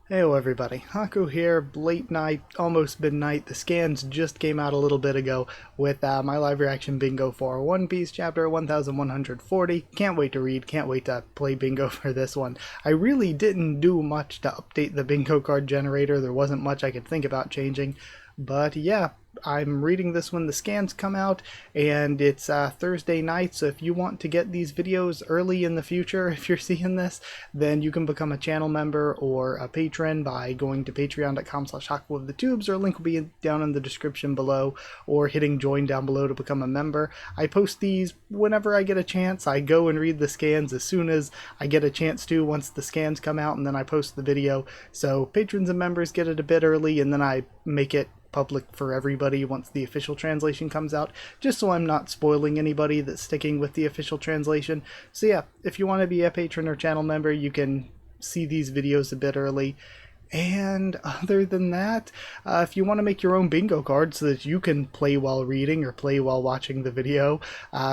Heyo everybody, Haku here, late night, almost midnight. The scans just came out a little bit ago with my live reaction bingo for One Piece chapter 1140. Can't wait to read, can't wait to play bingo for this one. I really didn't do much to update the bingo card generator, there wasn't much I could think about changing. But yeah, I'm reading this when the scans come out, and it's Thursday night, so if you want to get these videos early in the future, if you're seeing this, then you can become a channel member or a patron by going to patreon.com/HakuOfTheTubes, or a link will be down in the description below, or hitting join down below to become a member. I post these whenever I get a chance. I go and read the scans as soon as I get a chance to, once the scans come out, and then I post the video. So patrons and members get it a bit early, and then I make it public for everybody once the official translation comes out, just so I'm not spoiling anybody that's sticking with the official translation. So yeah, if you want to be a patron or channel member, you can see these videos a bit early. And other than that, if you want to make your own bingo card so that you can play while reading or play while watching the video,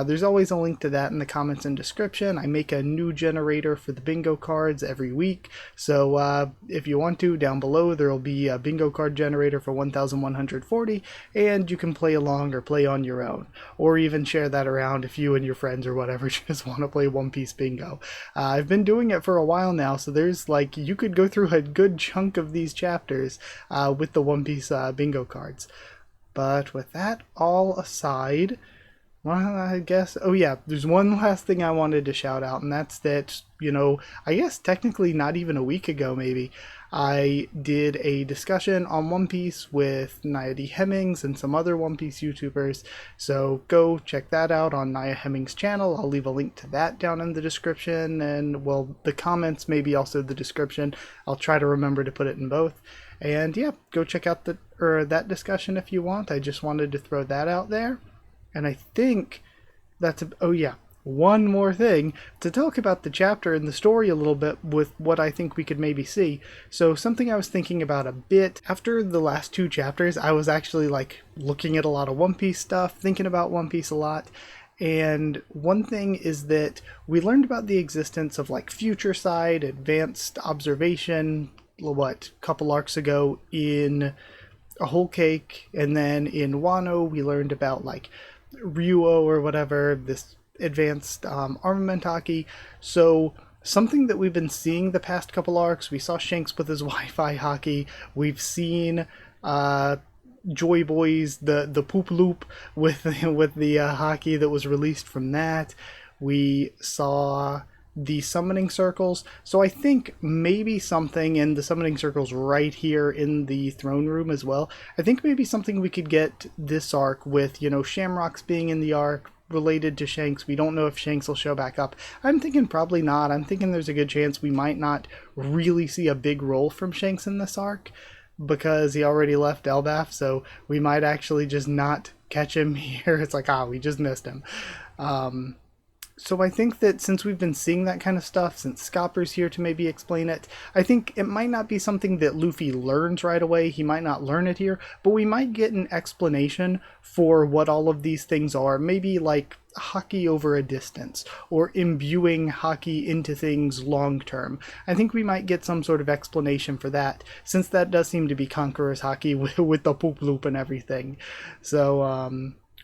there's always a link to that in the comments and description. I make a new generator for the bingo cards every week, so if you want to, down below there will be a bingo card generator for 1140, and you can play along or play on your own, or even share that around if you and your friends or whatever just want to play One Piece bingo. I've been doing it for a while now, so there's like, you could go through a good chunk of these chapters with the One Piece bingo cards. But with that all aside, well, I guess, oh yeah, there's one last thing I wanted to shout out, and that's that, I guess technically not even a week ago maybe, I did a discussion on One Piece with Nia D. Hemmings and some other One Piece YouTubers, so go check that out on Nia Hemmings' channel. I'll leave a link to that down in the description, and well, the comments, maybe also the description. I'll try to remember to put it in both. And yeah, go check out that discussion if you want. I just wanted to throw that out there. And I think that's oh yeah, one more thing to talk about the chapter and the story a little bit with what I think we could maybe see. So something I was thinking about a bit after the last two chapters, I was actually like looking at a lot of One Piece stuff, thinking about One Piece a lot. And one thing is that we learned about the existence of like future sight, advanced observation, what, couple arcs ago in a Whole Cake, and then in Wano we learned about like Ryuo or whatever, this advanced armament haki. So something that we've been seeing the past couple arcs, we saw Shanks with his Wi-Fi haki, we've seen Joy Boys, the poop loop with the haki that was released from that. We saw the summoning circles, so I think maybe something in the summoning circles right here in the throne room as well. I think maybe something we could get this arc with, Shamrocks being in the arc related to Shanks. We don't know if Shanks will show back up. I'm thinking probably not. I'm thinking there's a good chance we might not really see a big role from Shanks in this arc, because he already left Elbaf, so we might actually just not catch him here. It's like, we just missed him. So I think that since we've been seeing that kind of stuff, since Scopper's here to maybe explain it, I think it might not be something that Luffy learns right away. He might not learn it here, but we might get an explanation for what all of these things are. Maybe like haki over a distance, or imbuing haki into things long term. I think we might get some sort of explanation for that, since that does seem to be Conqueror's haki with the poop loop and everything. So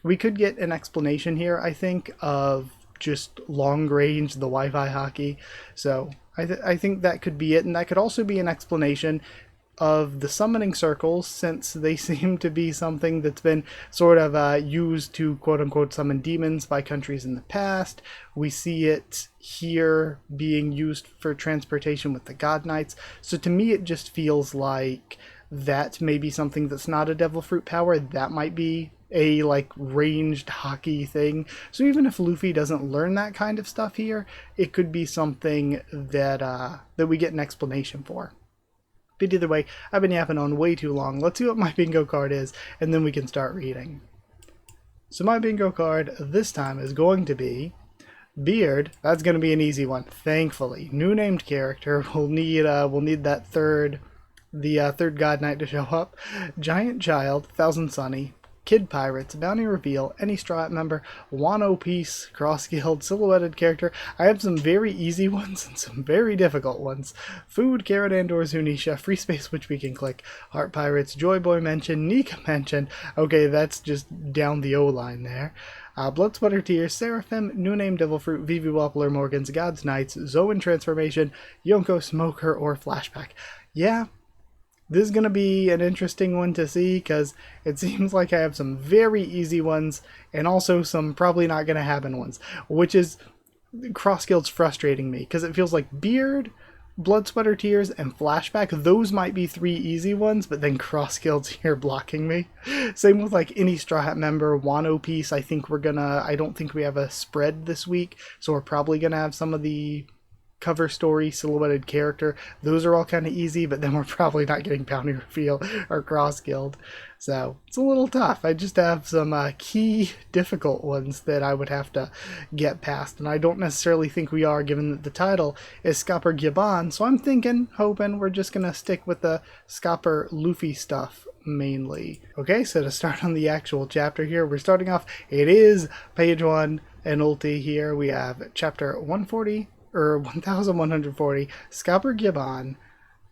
we could get an explanation here, I think, of just long range, the Wi-Fi haki. So I think that could be it, and that could also be an explanation of the summoning circles, since they seem to be something that's been sort of used to quote-unquote summon demons by countries in the past. We see it here being used for transportation with the God Knights. So to me it just feels like that may be something that's not a devil fruit power. That might be a like ranged haki thing. So even if Luffy doesn't learn that kind of stuff here, it could be something that that we get an explanation for. But either way, I've been yapping on way too long. Let's see what my bingo card is, and then we can start reading. So my bingo card this time is going to be Beard. That's going to be an easy one, thankfully. New named character. We'll need that third God Knight to show up. Giant Child, Thousand Sunny, Kid Pirates, Bounty Reveal, any Straw Hat member, Wano Piece, Cross Guild, Silhouetted Character. I have some very easy ones and some very difficult ones. Food, Carrot Andor, Zunisha, Free Space, which we can click, Heart Pirates, Joy Boy mention, Nika mention. Okay, that's just down the O-line there. Blood Sweater Tears, Seraphim, New Name Devil Fruit, Vivi Wappler, Morgans, God's Knights, Zoan Transformation, Yonko Smoker, or Flashback. Yeah, this is going to be an interesting one to see because it seems like I have some very easy ones and also some probably not going to happen ones, which is Cross Guild's frustrating me because it feels like Beard, Blood Sweater Tears, and Flashback. Those might be 3 easy ones, but then Cross Guild's here blocking me. Same with like any Straw Hat member, Wano Piece. I don't think we have a spread this week, so we're probably gonna have some of the cover story, Silhouetted Character. Those are all kind of easy, but then we're probably not getting Bounty Reveal or Cross Guild. So it's a little tough. I just have some key difficult ones that I would have to get past, and I don't necessarily think we are, given that the title is Scopper Gibbon. So I'm hoping we're just going to stick with the Scopper Luffy stuff mainly. Okay, so to start on the actual chapter here, we're starting off, it is page 1 and Ulti here. We have chapter 140, or 1140, Scopper Gibbon,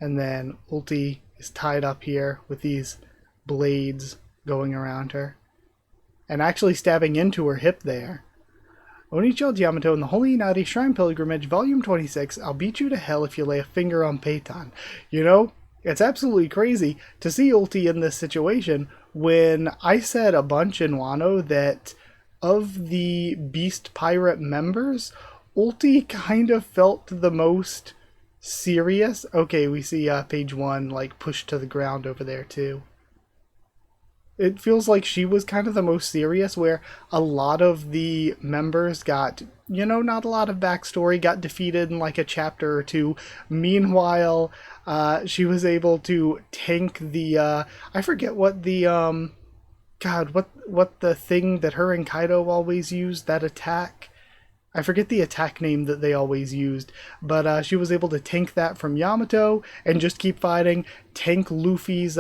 and then Ulti is tied up here with these blades going around her and actually stabbing into her hip there. Onichel Yamato in the Holy Inari Shrine Pilgrimage, Volume 26, I'll beat you to hell if you lay a finger on Peyton. You know, it's absolutely crazy to see Ulti in this situation when I said a bunch in Wano that of the Beast Pirate members, Ulti kind of felt the most serious. Okay, we see page 1 like pushed to the ground over there too. It feels like she was kind of the most serious, where a lot of the members got, you know, not a lot of backstory, got defeated in like a chapter or 2. Meanwhile, she was able to tank the, I forget what the, what the thing that her and Kaido always used, that attack. I forget the attack name that they always used, but she was able to tank that from Yamato and just keep fighting, tank Luffy's,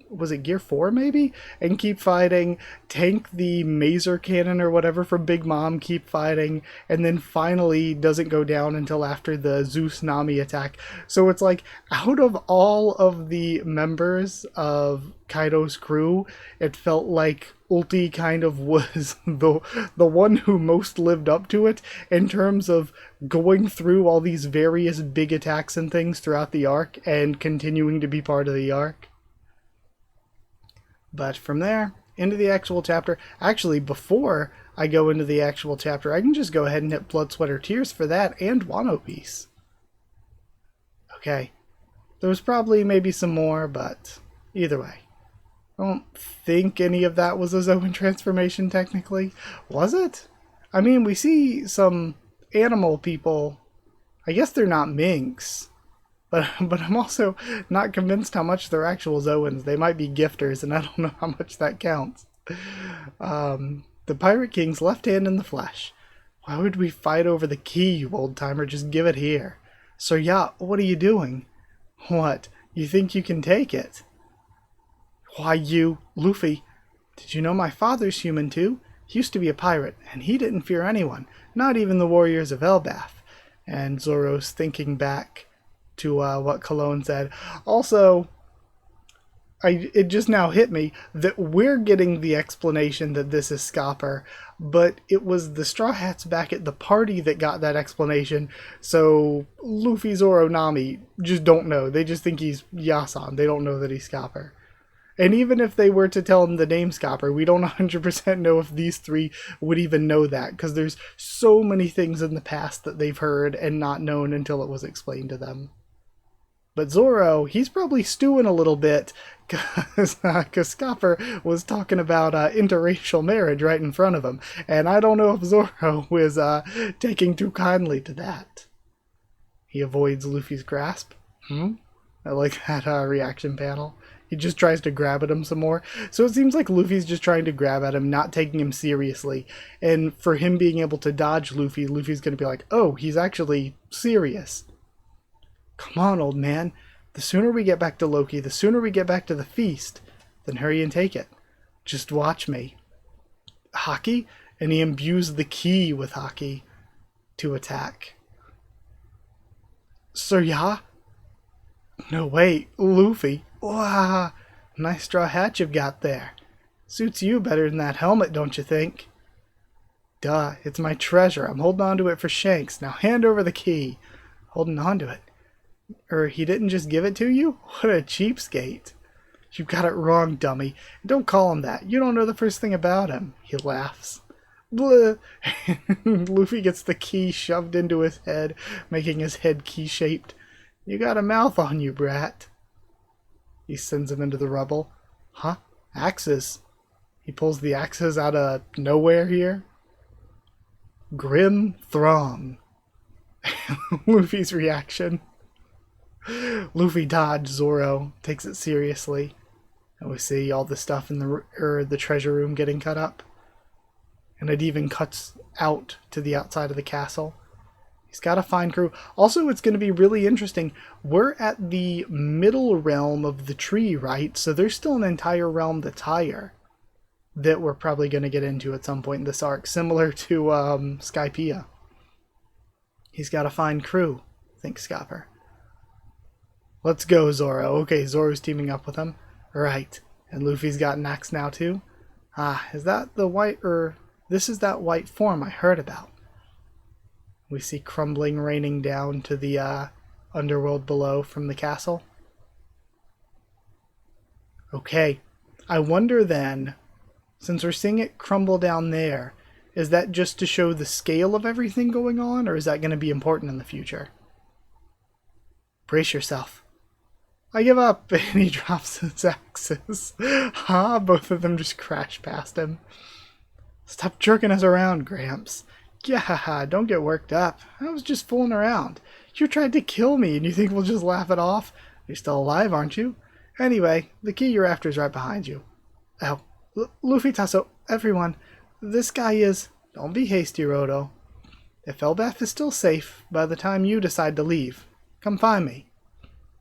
was it Gear 4 maybe? And keep fighting, tank the Mazer Cannon or whatever from Big Mom, keep fighting, and then finally doesn't go down until after the Zeus Nami attack. So it's like, out of all of the members of Kaido's crew, it felt like Ulti kind of was the one who most lived up to it in terms of going through all these various big attacks and things throughout the arc and continuing to be part of the arc. But from there, into the actual chapter. Actually, before I go into the actual chapter, I can just go ahead and hit Blood, Sweater, Tears for that and Wano Piece. Okay. There was probably maybe some more, but either way. I don't think any of that was a Zoan transformation, technically. Was it? I mean, we see some animal people. I guess they're not minks. But I'm also not convinced how much they're actual Zoans. They might be gifters, and I don't know how much that counts. The Pirate King's left hand in the flesh. Why would we fight over the key, you old-timer? Just give it here. So yeah, what are you doing? What? You think you can take it? Why, you, Luffy, did you know my father's human too? He used to be a pirate, and he didn't fear anyone, not even the warriors of Elbaf. And Zoro's thinking back to what Cologne said. Also, it just now hit me that we're getting the explanation that this is Scopper, but it was the Straw Hats back at the party that got that explanation. So Luffy, Zoro, Nami just don't know. They just think he's Yasan. They don't know that he's Scopper. And even if they were to tell him the name Scopper, we don't 100% know if these 3 would even know that, because there's so many things in the past that they've heard and not known until it was explained to them. But Zoro, he's probably stewing a little bit, because Scopper was talking about interracial marriage right in front of him, and I don't know if Zoro was taking too kindly to that. He avoids Luffy's grasp. I like that reaction panel. He just tries to grab at him some more. So it seems like Luffy's just trying to grab at him, not taking him seriously. And for him being able to dodge Luffy, Luffy's going to be like, oh, he's actually serious. Come on, old man. The sooner we get back to Loki, the sooner we get back to the feast, then hurry and take it. Just watch me. Haki? And he imbues the key with Haki to attack. Sir Ya? No, wait, Luffy. Wow, nice straw hat you've got there. Suits you better than that helmet, don't you think? Duh, it's my treasure. I'm holding on to it for Shanks. Now hand over the key. Holding on to it. He didn't just give it to you? What a cheapskate. You got it wrong, dummy. Don't call him that. You don't know the first thing about him. He laughs. Blah. Luffy gets the key shoved into his head, making his head key-shaped. You got a mouth on you, brat. He sends him into the rubble. Huh? Axes. He pulls the axes out of nowhere here. Grim Throng. Luffy's reaction. Luffy dodged Zoro, takes it seriously. And we see all the stuff in the treasure room getting cut up. And it even cuts out to the outside of the castle. He's got to find crew. Also, it's going to be really interesting. We're at the middle realm of the tree, right? So there's still an entire realm that's higher that we're probably going to get into at some point in this arc, similar to Skypiea. He's got to find crew, thinks Scopper. Let's go, Zoro. Okay, Zoro's teaming up with him. Right. And Luffy's got an axe now, too. Ah, is that the white, this is that white form I heard about. We see crumbling raining down to the underworld below from the castle. Okay. I wonder then, since we're seeing it crumble down there, is that just to show the scale of everything going on, or is that going to be important in the future? Brace yourself. I give up, and he drops his axes. Both of them just crash past him. Stop jerking us around, Gramps. Yeah, don't get worked up. I was just fooling around. You tried to kill me, and you think we'll just laugh it off? You're still alive, aren't you? Anyway, the key you're after is right behind you. Oh, Luffy Tasso, everyone, this guy is... Don't be hasty, Roto. If Elbaf is still safe by the time you decide to leave, come find me.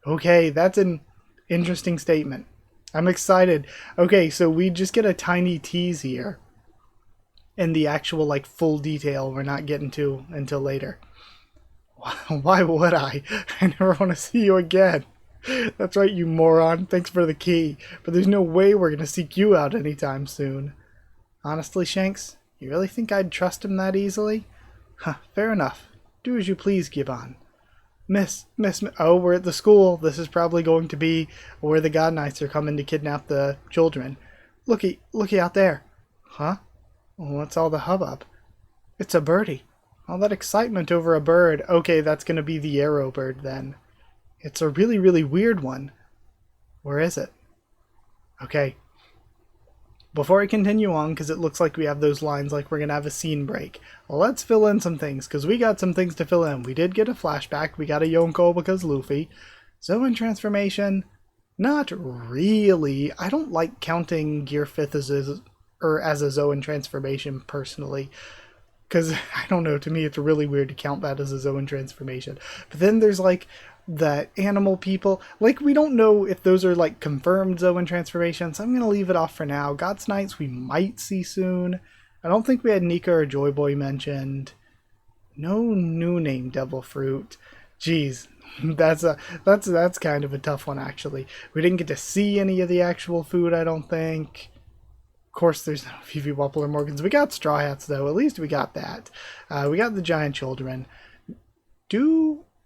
Okay, that's an interesting statement. I'm excited. Okay, so we just get a tiny tease here. And the actual, full detail we're not getting to until later. Why would I? I never want to see you again. That's right, you moron. Thanks for the key. But there's no way we're going to seek you out anytime soon. Honestly, Shanks, you really think I'd trust him that easily? Huh, fair enough. Do as you please, Gibbon. Miss, oh, we're at the school. This is probably going to be where the God Knights are coming to kidnap the children. Looky out there. Huh? What's all the hubbub? It's a birdie. All that excitement over a bird. Okay, that's going to be the arrow bird then. It's a really, really weird one. Where is it? Okay. Before I continue on, because it looks like we have those lines like we're going to have a scene break, let's fill in some things, because we got some things to fill in. We did get a flashback. We got a Yonko because Luffy. Zoan transformation, not really. I don't like counting Gear 5th as a Zoan transformation, personally. Because, I don't know, to me it's really weird to count that as a Zoan transformation. But then there's, the animal people. We don't know if those are, confirmed Zoan transformations. I'm going to leave it off for now. God's Knights we might see soon. I don't think we had Nika or Joy Boy mentioned. No new name Devil Fruit. Jeez, that's kind of a tough one, actually. We didn't get to see any of the actual food, I don't think. Of course, there's no Phoebe Wupple or Morgans. We got Straw Hats, though. At least we got that. We got the Giant Children.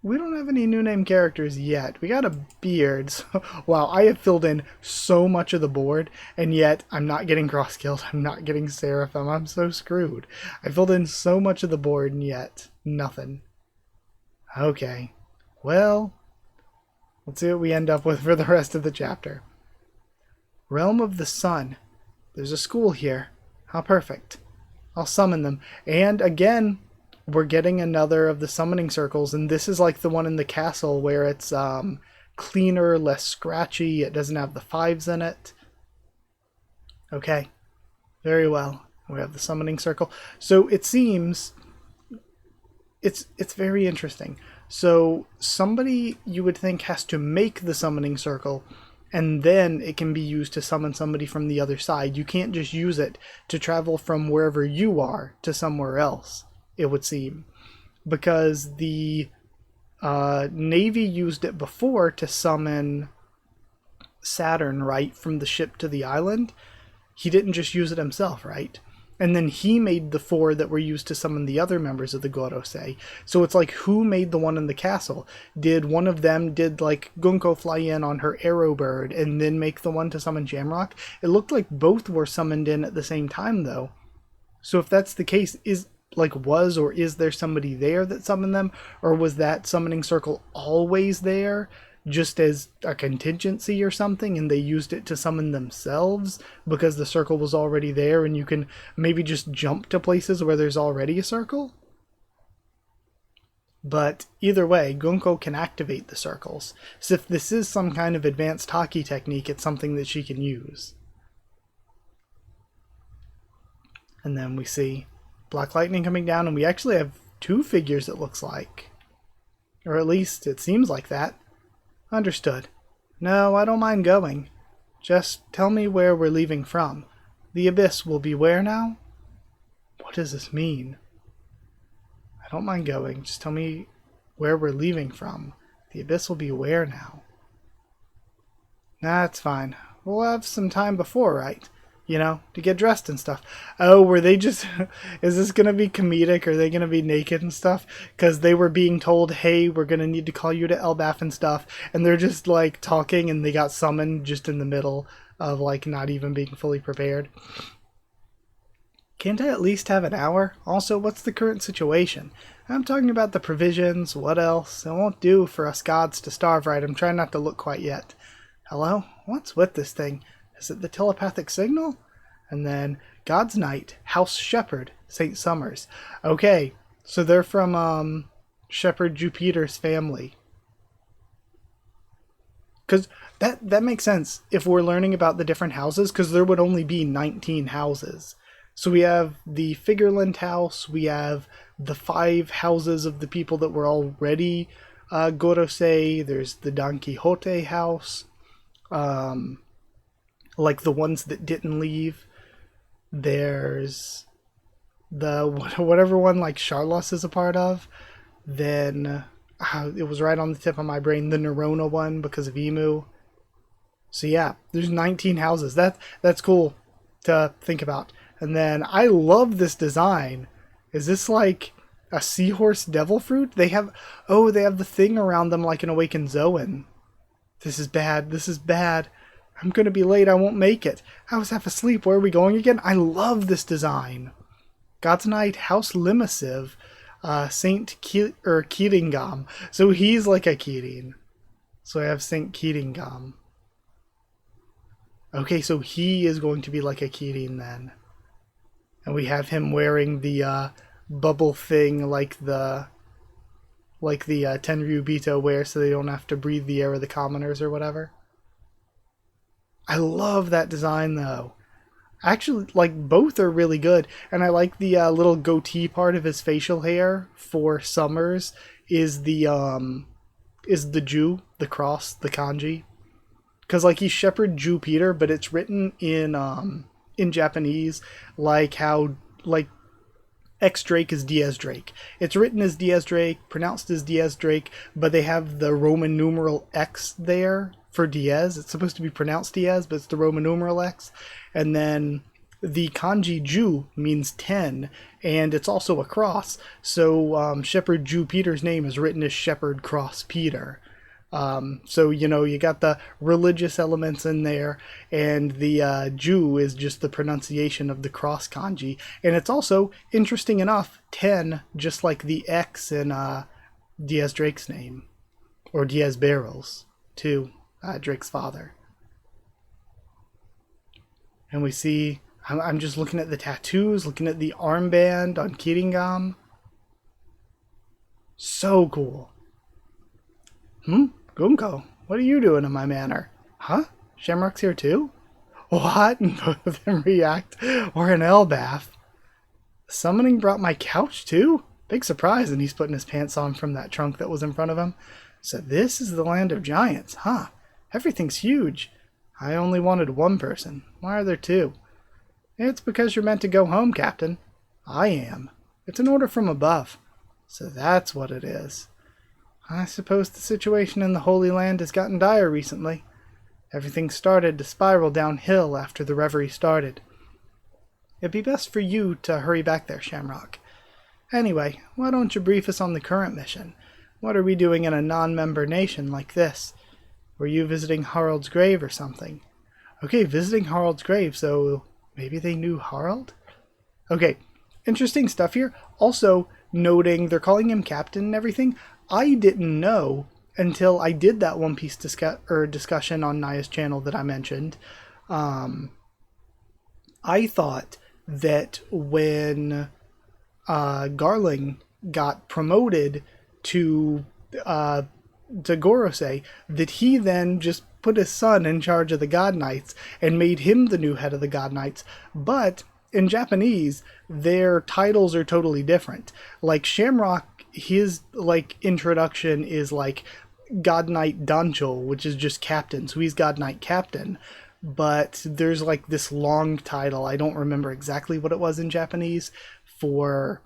We don't have any new name characters yet. We got a Beard. So, wow, I have filled in so much of the board, and yet I'm not getting Cross-Killed. I'm not getting Seraphim. I'm so screwed. I filled in so much of the board, and yet nothing. Okay. Well, let's see what we end up with for the rest of the chapter. Realm of the Sun. There's a school here. How perfect. I'll summon them. And again, we're getting another of the summoning circles, and this is like the one in the castle where it's cleaner, less scratchy. It doesn't have the 5s in it. Okay. Very well. We have the summoning circle. So it seems it's very interesting. So somebody you would think has to make the summoning circle, and then it can be used to summon somebody from the other side. You can't just use it to travel from wherever you are to somewhere else, it would seem. Because the Navy used it before to summon Saturn, right, from the ship to the island. He didn't just use it himself, right? And then he made the 4 that were used to summon the other members of the Gorosei. So it's like, who made the one in the castle? Did one of them, did like Gunko fly in on her arrow bird and then make the one to summon Jamrock? It looked like both were summoned in at the same time, though. So if that's the case, is there somebody there that summoned them? Or was that summoning circle always there, just as a contingency or something, and they used it to summon themselves because the circle was already there and you can maybe just jump to places where there's already a circle? But either way, Gunko can activate the circles. So if this is some kind of advanced hockey technique, it's something that she can use. And then we see Black Lightning coming down, and we actually have 2 figures, it looks like. Or at least it seems like that. Understood. No, I don't mind going. Just tell me where we're leaving from. The Abyss will be where now? What does this mean? I don't mind going. Just tell me where we're leaving from. The Abyss will be where now? Nah, it's fine. We'll have some time before, right? You know, to get dressed and stuff. Oh, were they just... is this going to be comedic? Are they going to be naked and stuff? Because they were being told, hey, we're going to need to call you to Elbaf and stuff. And they're just, like, talking, and they got summoned just in the middle of, like, not even being fully prepared. Can't I at least have an hour? Also, what's the current situation? I'm talking about the provisions. What else? It won't do for us gods to starve, right? I'm trying not to look quite yet. Hello? What's with this thing? Is it the telepathic signal? And then God's Knight, House Shepherd, St. Summers. Okay, so they're from Shepherd Jupiter's family. Because that makes sense if we're learning about the different houses, because there would only be 19 houses. So we have the Figureland house, we have the 5 houses of the people that were already Gorosei, there's the Don Quixote house, like the ones that didn't leave. There's the whatever one like Charlos is a part of. Then it was right on the tip of my brain, the Nerona one because of Emu. So yeah, there's 19 houses. That's cool to think about. And then I love this design. Is this like a seahorse devil fruit? They have the thing around them like an awakened Zoan. This is bad. This is bad. I'm going to be late. I won't make it. I was half asleep. Where are we going again? I love this design. God's Knight, House Limisive, Saint Keatingam. So he's like a Keating. So I have Saint Keatingam. Okay, so he is going to be like a Keating then. And we have him wearing the bubble thing like the Tenryubito wear, so they don't have to breathe the air of the commoners or whatever. I love that design though. Actually, like, both are really good, and I like the little goatee part of his facial hair for Summers is the Jew, the cross, the kanji. Because like he's Shepherd Jew Peter, but it's written in Japanese like how like X Drake is Diaz Drake. It's written as Diaz Drake, pronounced as Diaz Drake, but they have the Roman numeral X there for Diaz. It's supposed to be pronounced Diaz, but it's the Roman numeral X. And then the kanji Ju means 10, and it's also a cross. So Shepherd Jew Peter's name is written as Shepherd Cross Peter. So, you know, you got the religious elements in there, and the Jew is just the pronunciation of the cross kanji. And it's also, interesting enough, 10, just like the X in Diaz Drake's name, or Diaz Barrels, too, Drake's father. And we see, I'm just looking at the tattoos, looking at the armband on Kiringam. So cool. Gunko, what are you doing in my manor? Huh? Shamrock's here too? What? And both of them react. Or an Elbaf. Summoning brought my couch too? Big surprise, and he's putting his pants on from that trunk that was in front of him. So this is the land of giants, huh? Everything's huge. I only wanted one person. Why are there two? It's because you're meant to go home, Captain. I am. It's an order from above. So that's what it is. I suppose the situation in the Holy Land has gotten dire recently. Everything started to spiral downhill after the reverie started. It'd be best for you to hurry back there, Shamrock. Anyway, why don't you brief us on the current mission? What are we doing in a non-member nation like this? Were you visiting Harald's grave or something? Okay, visiting Harald's grave, so maybe they knew Harald? Okay, interesting stuff here. Also, noting they're calling him Captain and everything. I didn't know until I did that One Piece discussion on Naya's channel that I mentioned. I thought that when Garling got promoted to Gorosei, that he then just put his son in charge of the God Knights and made him the new head of the God Knights. But in Japanese, their titles are totally different. Like Shamrock, his introduction is like God Knight Dancho, which is just captain. So he's God Knight Captain. But there's like this long title. I don't remember exactly what it was in Japanese for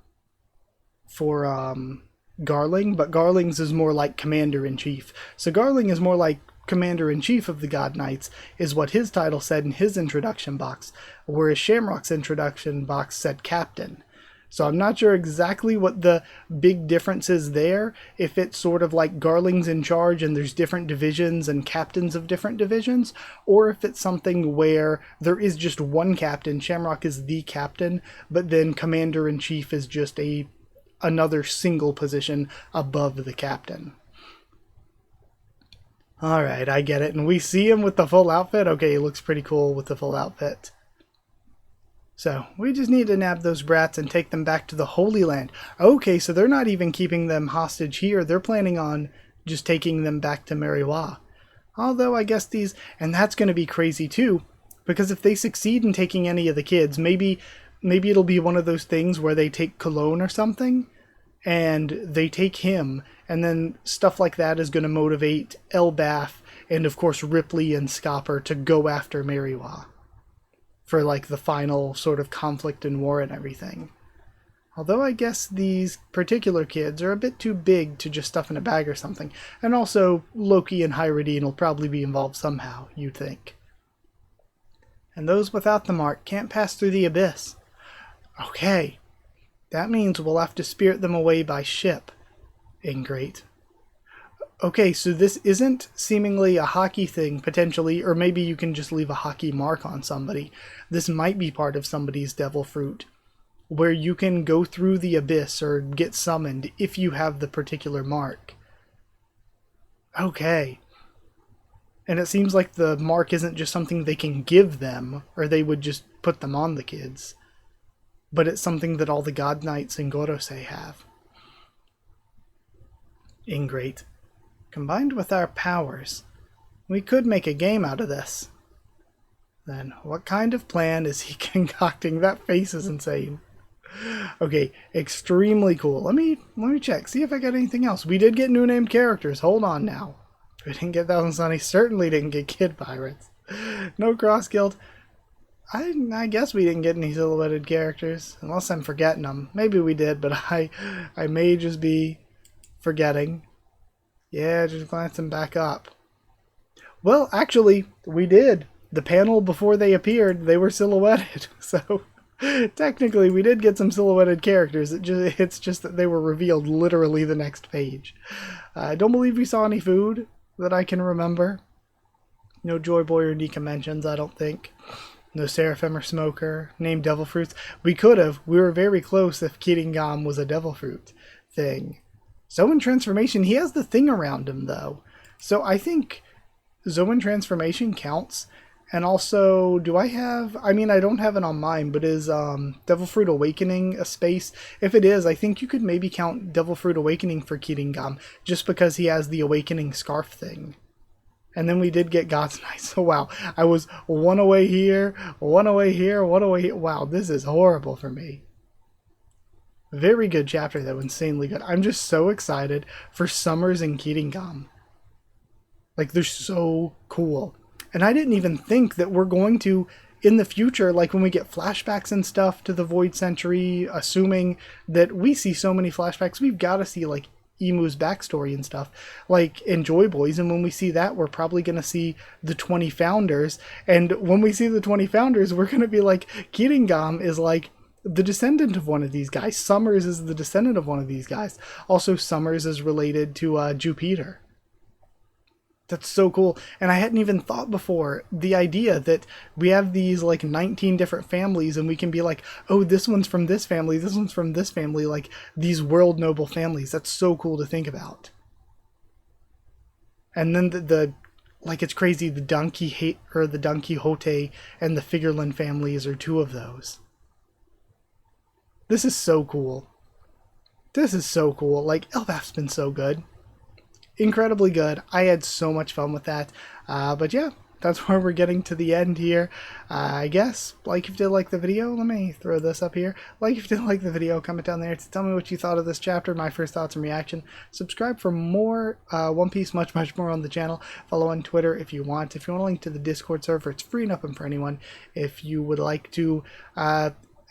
Garling, but Garling's is more like Commander-in-Chief. So Garling is more like Commander-in-Chief of the God Knights, is what his title said in his introduction box, whereas Shamrock's introduction box said Captain. So I'm not sure exactly what the big difference is there, if it's sort of like Garling's in charge and there's different divisions and captains of different divisions, or if it's something where there is just one captain, Shamrock is the captain, but then Commander-in-Chief is just another single position above the captain. Alright, I get it. And we see him with the full outfit. Okay, he looks pretty cool with the full outfit. So, we just need to nab those brats and take them back to the Holy Land. Okay, so they're not even keeping them hostage here. They're planning on just taking them back to Mariwa. Although, I guess these... And that's going to be crazy too. Because if they succeed in taking any of the kids, maybe it'll be one of those things where they take Cologne or something, and they take him, and then stuff like that is going to motivate Elbaf and, of course, Ripley and Scopper to go after Mariwa for, like, the final sort of conflict and war and everything. Although I guess these particular kids are a bit too big to just stuff in a bag or something. And also, Loki and Hyrodine will probably be involved somehow, you'd think. And those without the mark can't pass through the abyss. Okay. That means we'll have to spirit them away by ship. Ingrate. Okay, so this isn't seemingly a hockey thing, potentially, or maybe you can just leave a hockey mark on somebody. This might be part of somebody's devil fruit, where you can go through the abyss or get summoned if you have the particular mark. Okay. And it seems like the mark isn't just something they can give them, or they would just put them on the kids, but it's something that all the God Knights in Gorosei have. Ingrate. Combined with our powers, we could make a game out of this. Then, what kind of plan is he concocting? That face is insane. Okay, extremely cool. Let me check, see if I got anything else. We did get new named characters. Hold on now. We didn't get Thousand Sunny. Certainly didn't get Kid Pirates. No Cross Guild. I guess we didn't get any silhouetted characters, unless I'm forgetting them. Maybe we did, but I may just be forgetting. Yeah, just glancing back up. Well, actually, we did. The panel before they appeared, they were silhouetted. So, technically, we did get some silhouetted characters. It's just that they were revealed literally the next page. I don't believe we saw any food that I can remember. No Joy Boy or Nika mentions, I don't think. No Seraphim or Smoker. Named Devil Fruits. We could have. We were very close if Kiringam was a Devil Fruit thing. Zoan Transformation, he has the thing around him, though. So I think Zoan Transformation counts. And also, do I have... I mean, I don't have it on mine, but is Devil Fruit Awakening a space? If it is, I think you could maybe count Devil Fruit Awakening for Kiringam, just because he has the Awakening Scarf thing. And then we did get God's Knight. So wow, I was one away here, one away here, one away here. Wow, this is horrible for me. Very good chapter, though. Insanely good. I'm just so excited for Summers and Kiringam. Like, they're so cool. And I didn't even think that we're going to, in the future, like when we get flashbacks and stuff to the Void Century, assuming that we see so many flashbacks, we've got to see like Emu's backstory and stuff, like in Joy Boys. And when we see that, we're probably going to see the 20 founders. And when we see the 20 founders, we're going to be like, Kiringam is like the descendant of one of these guys. Summers is the descendant of one of these guys. Also, Summers is related to Jupiter. That's so cool. And I hadn't even thought before the idea that we have these like 19 different families and we can be like, oh, this one's from this family, this one's from this family, like these world noble families. That's so cool to think about. And then the like, it's crazy, the Don Quixote and the Figureland families are two of those. This is so cool. This is so cool. Like, Elbaf's been so good. Incredibly good. I had so much fun with that. But yeah, that's where we're getting to the end here. I guess, like if you did like the video, let me throw this up here. Like if you did like the video, comment down there to tell me what you thought of this chapter, my first thoughts and reaction. Subscribe for more One Piece, much more on the channel. Follow on Twitter if you want. If you want a link to the Discord server, it's free and open for anyone. If you would like to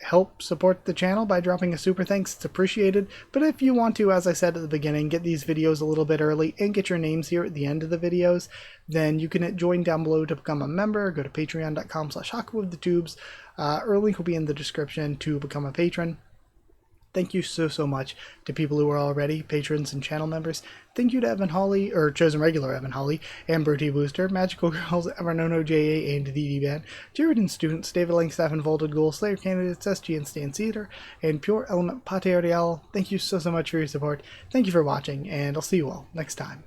help support the channel by dropping a super thanks, it's appreciated. But if you want to, as I said at the beginning, get these videos a little bit early and get your names here at the end of the videos, then you can hit join down below to become a member. Go to patreon.com/HakuWithTheTubes. Link will be in the description to become a patron. Thank you so much to people who are already patrons and channel members. Thank you to Evan Hawley, or Chosen Regular Evan Hawley, Amber T. Booster, Magical Girls, Evernono JA, and DD Band, Jared and Students, David Langstaff and Vaulted Ghoul, Slayer Candidates, SG and Stan Cedar, and Pure Element Pate Ariel. Thank you so much for your support. Thank you for watching, and I'll see you all next time.